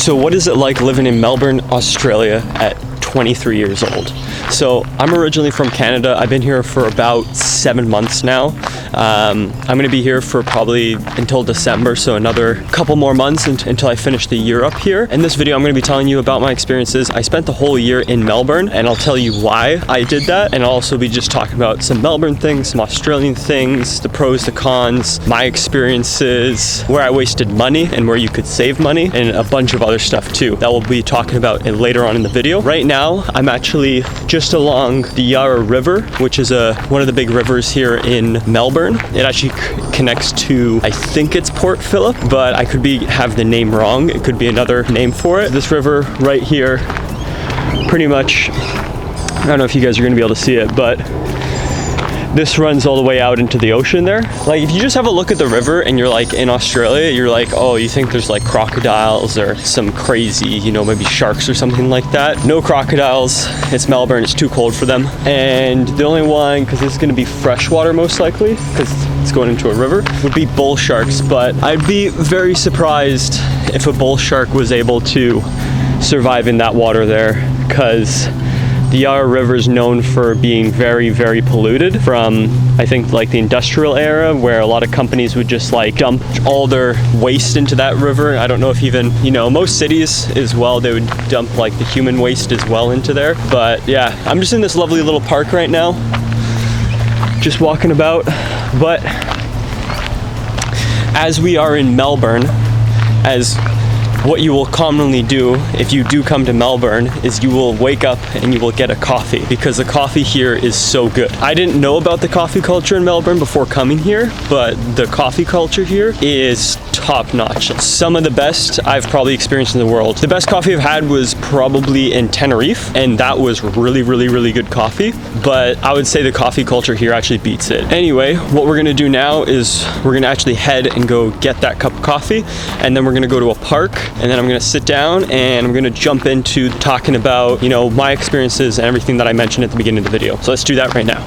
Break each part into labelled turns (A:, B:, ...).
A: So what is it like living in Melbourne, Australia at 23 years old? So I'm originally from Canada. I've been here for about 7 months now. I'm gonna be here for probably until December, so another couple more months until I finish the year up here. In this video, I'm gonna be telling you about my experiences. I spent the whole year in Melbourne, and I'll tell you why I did that. And I'll also be just talking about some Melbourne things, some Australian things, the pros, the cons, my experiences, where I wasted money and where you could save money, and a bunch of other stuff too that we'll be talking about later on in the video. Right now, I'm actually just along the Yarra River, which is one of the big rivers here in Melbourne. It actually connects to, I think it's Port Phillip, but I could have the name wrong. It could be another name for it. This river right here, pretty much, I don't know if you guys are gonna be able to see it, but this runs all the way out into the ocean there. Like, if you just have a look at the river and you're like in Australia, you're like, oh, you think there's like crocodiles or some crazy, you know, maybe sharks or something like that. No crocodiles. It's Melbourne. It's too cold for them. And the only one, because this is going to be freshwater most likely, because it's going into a river, would be bull sharks. But I'd be very surprised if a bull shark was able to survive in that water there, because the Yarra River is known for being very, very polluted from, I think, like the industrial era, where a lot of companies would just like dump all their waste into that river. I don't know if even, you know, most cities as well, they would dump like the human waste as well into there. But yeah, I'm just in this lovely little park right now, just walking about. But as we are in Melbourne, as what you will commonly do if you do come to Melbourne is you will wake up and you will get a coffee, because the coffee here is so good. I didn't know about the coffee culture in Melbourne before coming here, but the coffee culture here is top notch. Some of the best I've probably experienced in the world. The best coffee I've had was probably in Tenerife, and that was really, really, really good coffee. But I would say the coffee culture here actually beats it. Anyway, what we're gonna do now is we're gonna actually head and go get that cup of coffee, and then we're gonna go to a park, and then I'm gonna sit down and I'm gonna jump into talking about, you know, my experiences and everything that I mentioned at the beginning of the video. So let's do that right now.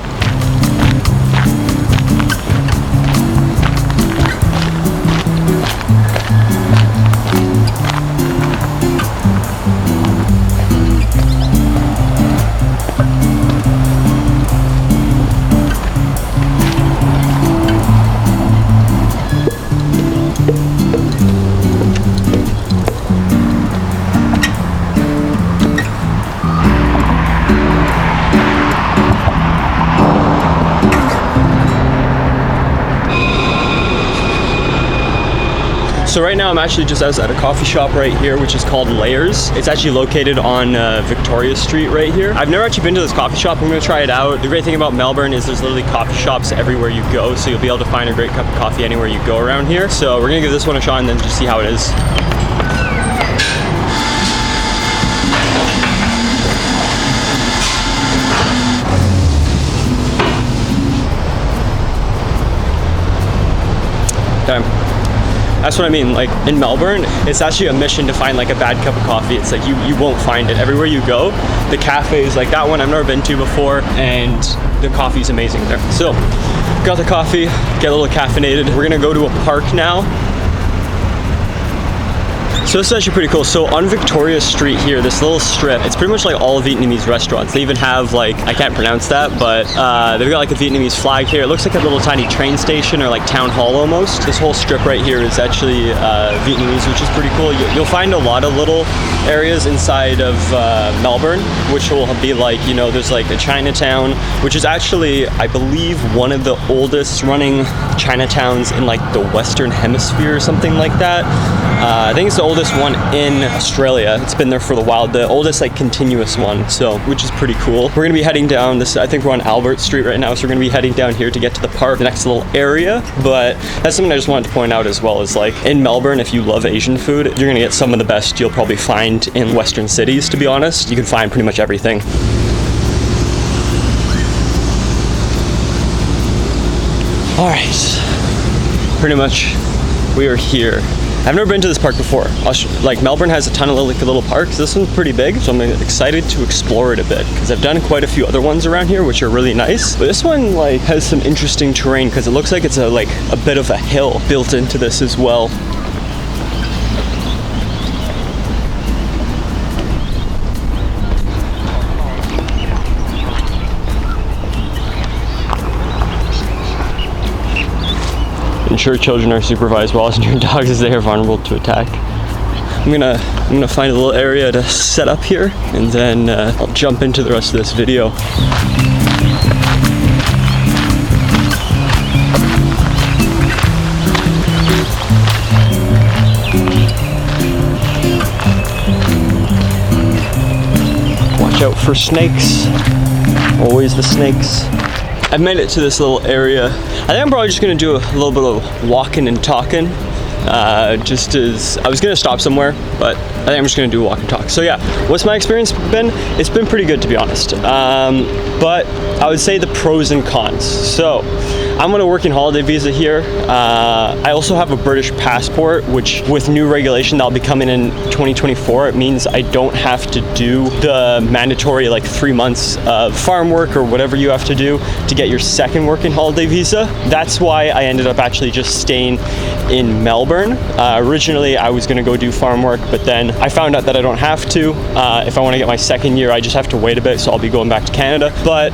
A: So right now I'm actually just outside a coffee shop right here, which is called Layers. It's actually located on Victoria Street right here. I've never actually been to this coffee shop. I'm gonna try it out. The great thing about Melbourne is there's literally coffee shops everywhere you go, so you'll be able to find a great cup of coffee anywhere you go around here. So we're gonna give this one a shot and then just see how it is. Damn. That's what I mean, like in Melbourne, it's actually a mission to find like a bad cup of coffee. It's like you won't find it. Everywhere you go, the cafes, like that one I've never been to before, and the coffee's amazing there. So, got the coffee, get a little caffeinated. We're gonna go to a park now. So this is actually pretty cool. So on Victoria Street here, this little strip, it's pretty much like all Vietnamese restaurants. They even have like, I can't pronounce that, but they've got like a Vietnamese flag here. It looks like a little tiny train station or like town hall almost. This whole strip right here is actually Vietnamese, which is pretty cool. You'll find a lot of little areas inside of Melbourne, which will be like, you know, there's like a Chinatown, which is actually, I believe, one of the oldest running Chinatowns in like the Western Hemisphere or something like that. I think it's the oldest one in Australia. It's been there for a while. The oldest like continuous one, so which is pretty cool. We're gonna be heading down this. I think we're on Albert Street right now, so we're gonna be heading down here to get to the park, the next little area. But that's something I just wanted to point out as well. Is like in Melbourne, if you love Asian food, you're gonna get some of the best you'll probably find in Western cities. To be honest, you can find pretty much everything. All right, pretty much we are here. I've never been to this park before. Like Melbourne has a ton of little parks. This one's pretty big, so I'm excited to explore it a bit because I've done quite a few other ones around here which are really nice. But this one like has some interesting terrain because it looks like it's a bit of a hill built into this as well. ensure children are supervised while your dogs as they are vulnerable to attack. I'm gonna find a little area to set up here, and then I'll jump into the rest of this video. Watch out for snakes. Always the snakes. I've made it to this little area. I think I'm probably just gonna do a little bit of walking and talking. Just as I was gonna stop somewhere, but I think I'm just gonna do a walk and talk. So yeah, what's my experience been? It's been pretty good, to be honest. But I would say the pros and cons. So I'm on a working holiday visa here. I also have a British passport, which with new regulation that'll be coming in 2024, it means I don't have to do the mandatory like 3 months of farm work or whatever you have to do to get your second working holiday visa. That's why I ended up actually just staying in Melbourne. Originally I was gonna go do farm work, but then I found out that I don't have to. If I wanna get my second year, I just have to wait a bit, so I'll be going back to Canada. But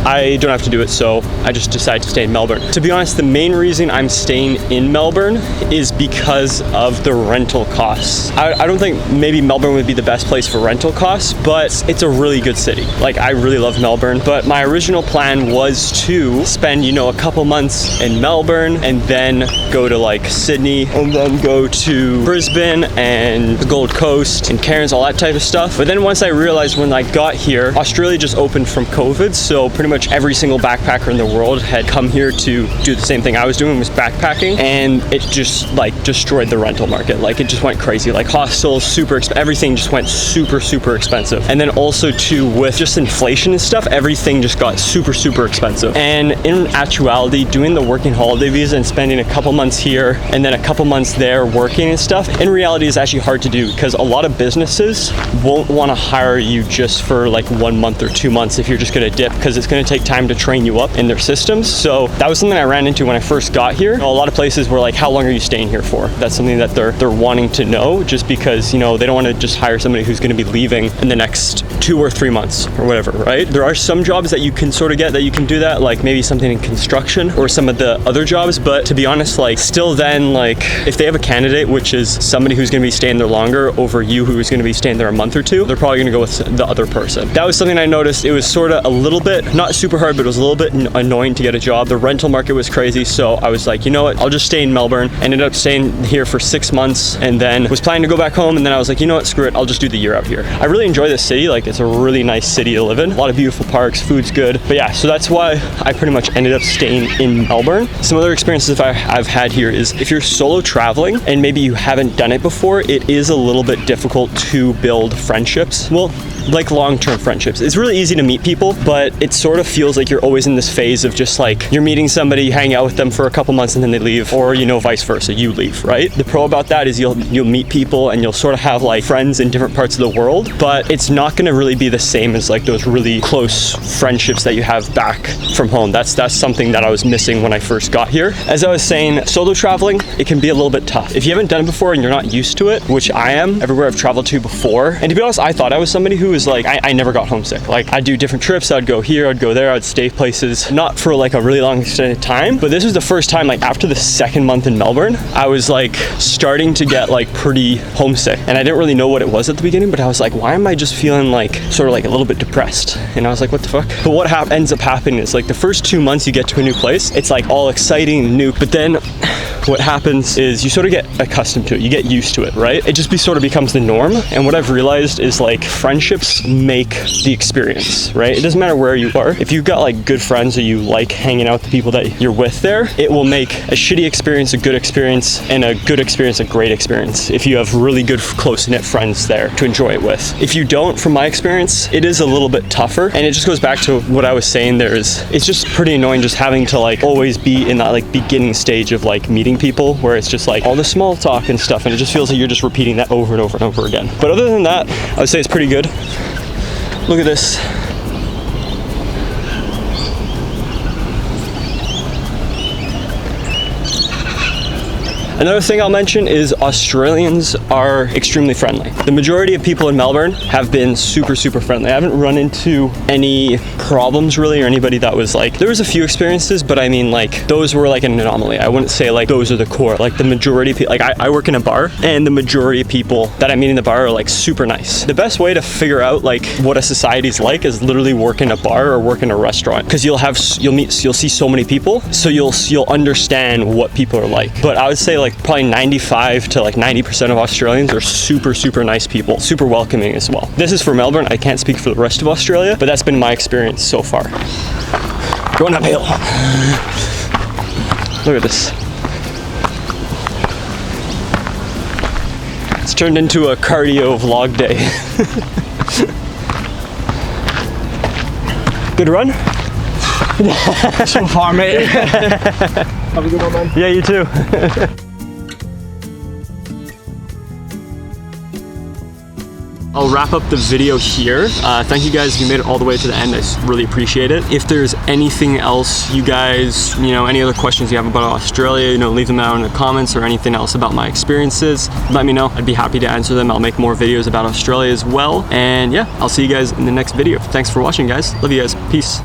A: I don't have to do it, so I just decided to stay in Melbourne. To be honest, the main reason I'm staying in Melbourne is because of the rental costs. I don't think maybe Melbourne would be the best place for rental costs, but it's a really good city. Like, I really love Melbourne, but my original plan was to spend, you know, a couple months in Melbourne and then go to like Sydney and then go to Brisbane and the Gold Coast and Cairns, all that type of stuff. But then once I realized when I got here, Australia just opened from COVID, so pretty much every single backpacker in the world had come here to do the same thing I was doing, was backpacking, and it just like destroyed the rental market. Like, it just went crazy. Like, hostels, everything just went super expensive. And then also too, with just inflation and stuff, everything just got super expensive. And in actuality, doing the working holiday visa and spending a couple months here and then a couple months there working and stuff, in reality is actually hard to do, because a lot of businesses won't want to hire you just for like 1 month or 2 months if you're just going to dip, because it's going to take time to train you up in their systems. So that was something I ran into when I first got here. A lot of places were like, how long are you staying here for? That's something that they're wanting to know, just because, you know, they don't want to just hire somebody who's going to be leaving in the next 2 or 3 months or whatever, right? There are some jobs that you can sort of get that you can do that, like maybe something in construction or some of the other jobs, but to be honest, like, still then, like, if they have a candidate which is somebody who's going to be staying there longer over you who is going to be staying there a month or two, they're probably going to go with the other person. That was something I noticed. It was sort of a little bit, not super hard, but it was a little bit annoying to get a job. The rental market was crazy, so I was like, you know what, I'll just stay in Melbourne. Ended up staying here for 6 months and then was planning to go back home, and then I was like, you know what, screw it, I'll just do the year out here. I really enjoy this city. Like, it's a really nice city to live in. A lot of beautiful parks, food's good. But yeah, so that's why I pretty much ended up staying in Melbourne. Some other experiences I've had here is if you're solo traveling and maybe you haven't done it before, it is a little bit difficult to build friendships. Well, like long-term friendships. It's really easy to meet people, but it sort of feels like you're always in this phase of just like, you're meeting somebody, you hang out with them for a couple months and then they leave, or, you know, vice versa, you leave, right? The pro about that is you'll meet people and you'll sort of have like friends in different parts of the world, but it's not going to really be the same as like those really close friendships that you have back from home. That's something that I was missing when I first got here. As I was saying, solo traveling, it can be a little bit tough. If you haven't done it before and you're not used to it, which I am, everywhere I've traveled to before, and to be honest, I thought I was somebody who was like, I never got homesick. Like, I'd do different trips, I'd go here, I'd go there, I'd stay places, not for like a really long extended time, but this was the first time, like after the second month in Melbourne, I was like starting to get like pretty homesick, and I didn't really know what it was at the beginning, but I was like, why am I just feeling like sort of like a little bit depressed? And I was like, what the fuck? But what ends up happening is like the first 2 months you get to a new place, it's like all exciting and new, but then what happens is you sort of get accustomed to it, you get used to it, right? It just sort of becomes the norm. And what I've realized is like friendships make the experience, right? It doesn't matter where you are. If you've got like good friends or you like hanging out with the people that you're with there, it will make a shitty experience a good experience, and a good experience a great experience if you have really good close-knit friends there to enjoy it with. If you don't, from my experience, it is a little bit tougher, and it just goes back to what I was saying there is, it's just pretty annoying just having to like always be in that like beginning stage of like meeting people where it's just like all the small talk and stuff, and it just feels like you're just repeating that over and over and over again. But other than that, I would say it's pretty good. Look at this. Another thing I'll mention is Australians are extremely friendly. The majority of people in Melbourne have been super, super friendly. I haven't run into any problems really, or anybody that was like, there was a few experiences, but I mean like those were like an anomaly. I wouldn't say like those are the core. Like the majority of people, like I work in a bar, and the majority of people that I meet in the bar are like super nice. The best way to figure out like what a society's like is literally work in a bar or work in a restaurant, because you'll see so many people, so you'll understand what people are like. But I would say like probably 95 to like 90% of Australians are super, super nice people, super welcoming as well. This is for Melbourne. I can't speak for the rest of Australia, but that's been my experience so far. Going uphill. Look at this. It's turned into a cardio vlog day. Good run?
B: So far, mate. Have a good one, man.
A: Yeah, you too. I'll wrap up the video here. Thank you guys if you made it all the way to the end. I really appreciate it. If there's anything else you guys, any other questions you have about Australia, leave them down in the comments, or anything else about my experiences, let me know. I'd be happy to answer them. I'll make more videos about Australia as well. And yeah, I'll see you guys in the next video. Thanks for watching, guys. Love you guys. Peace.